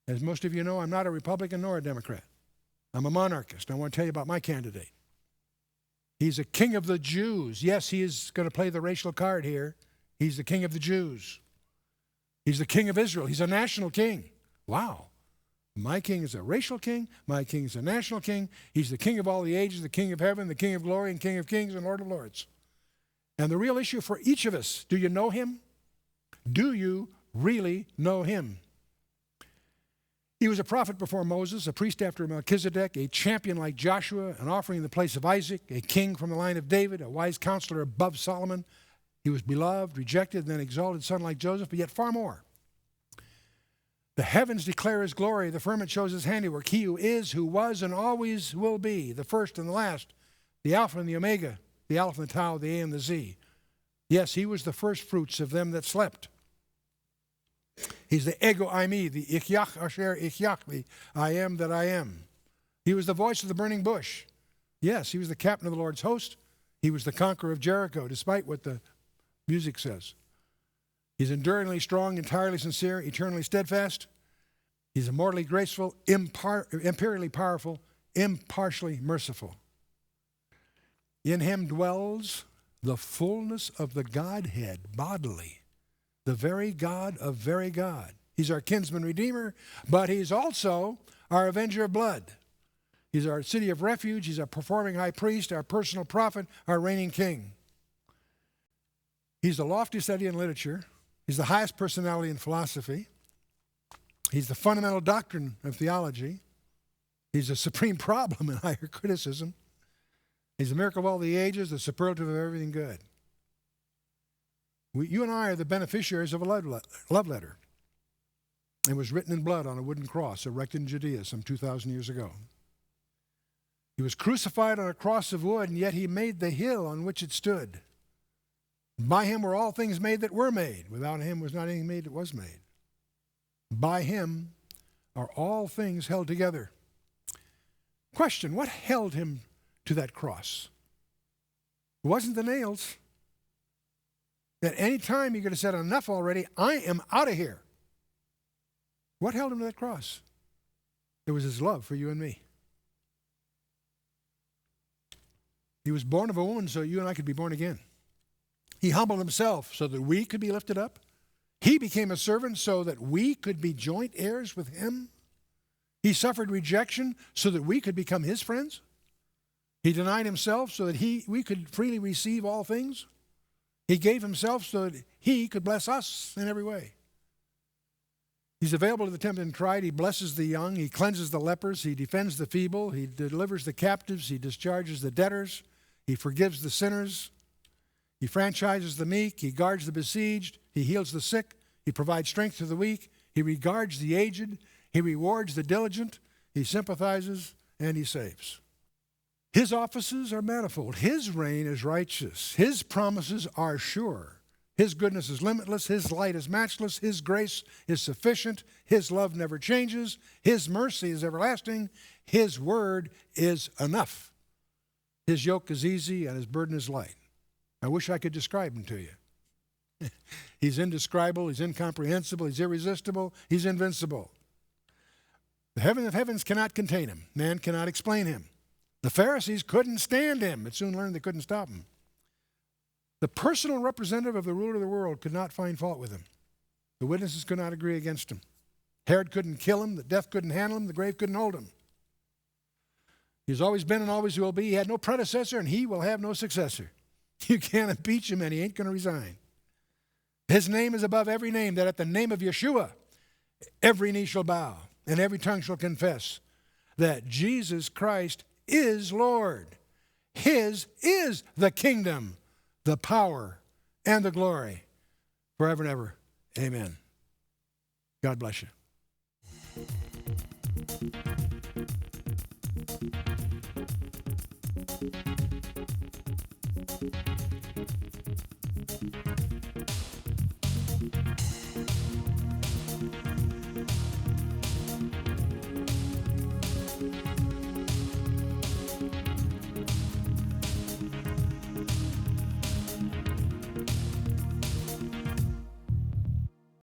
As most of you know, I'm not a Republican nor a Democrat. I'm a monarchist. I want to tell you about my candidate. He's a king of the Jews. Yes, he is going to play the racial card here. He's the king of the Jews. He's the king of Israel. He's a national king. Wow. My king is a racial king. My king is a national king. He's the king of all the ages, the king of heaven, the king of glory, and king of kings and lord of lords. And the real issue for each of us, do you know him? Do you really know him? He was a prophet before Moses, a priest after Melchizedek, a champion like Joshua, an offering in the place of Isaac, a king from the line of David, a wise counselor above Solomon. He was beloved, rejected, and then exalted son like Joseph, but yet far more. The heavens declare his glory. The firmament shows his handiwork. He who is, who was, and always will be, the first and the last, the Alpha and the Omega, the Aleph and the Tau, the A and the Z. Yes, he was the first fruits of them that slept. He's the Ego Eimi, the Ichyak Asher Ichyak, the I am that I am. He was the voice of the burning bush. Yes, he was the captain of the Lord's host. He was the conqueror of Jericho, despite what the music says. He's enduringly strong, entirely sincere, eternally steadfast. He's immortally graceful, imperially powerful, impartially merciful. In him dwells the fullness of the Godhead bodily, the very God of very God. He's our kinsman redeemer, but he's also our avenger of blood. He's our city of refuge. He's our performing high priest, our personal prophet, our reigning king. He's the loftiest study in literature. He's the highest personality in philosophy. He's the fundamental doctrine of theology. He's the supreme problem in higher criticism. He's the miracle of all the ages, the superlative of everything good. You and I are the beneficiaries of a love letter. It was written in blood on a wooden cross erected in Judea some 2,000 years ago. He was crucified on a cross of wood, and yet he made the hill on which it stood. By him were all things made that were made. Without him was not anything made that was made. By him are all things held together. Question, what held him to that cross? It wasn't the nails. At any time he could have said, enough already, I am out of here. What held him to that cross? It was his love for you and me. He was born of a woman so you and I could be born again. He humbled himself so that we could be lifted up. He became a servant so that we could be joint heirs with him. He suffered rejection so that we could become his friends. He denied himself so that we could freely receive all things. He gave himself so that he could bless us in every way. He's available to the tempted and tried. He blesses the young. He cleanses the lepers. He defends the feeble. He delivers the captives. He discharges the debtors. He forgives the sinners. He franchises the meek. He guards the besieged. He heals the sick. He provides strength to the weak. He regards the aged. He rewards the diligent. He sympathizes and he saves. His offices are manifold. His reign is righteous. His promises are sure. His goodness is limitless. His light is matchless. His grace is sufficient. His love never changes. His mercy is everlasting. His word is enough. His yoke is easy and his burden is light. I wish I could describe him to you. He's indescribable. He's incomprehensible. He's irresistible. He's invincible. The heaven of heavens cannot contain him. Man cannot explain him. The Pharisees couldn't stand him, but soon learned they couldn't stop him. The personal representative of the ruler of the world could not find fault with him. The witnesses could not agree against him. Herod couldn't kill him. The death couldn't handle him. The grave couldn't hold him. He's always been and always will be. He had no predecessor, and he will have no successor. You can't impeach him, and he ain't going to resign. His name is above every name, that at the name of Yeshua, every knee shall bow, and every tongue shall confess that Jesus Christ is Lord. His is the kingdom, the power, and the glory, forever and ever. Amen. God bless you.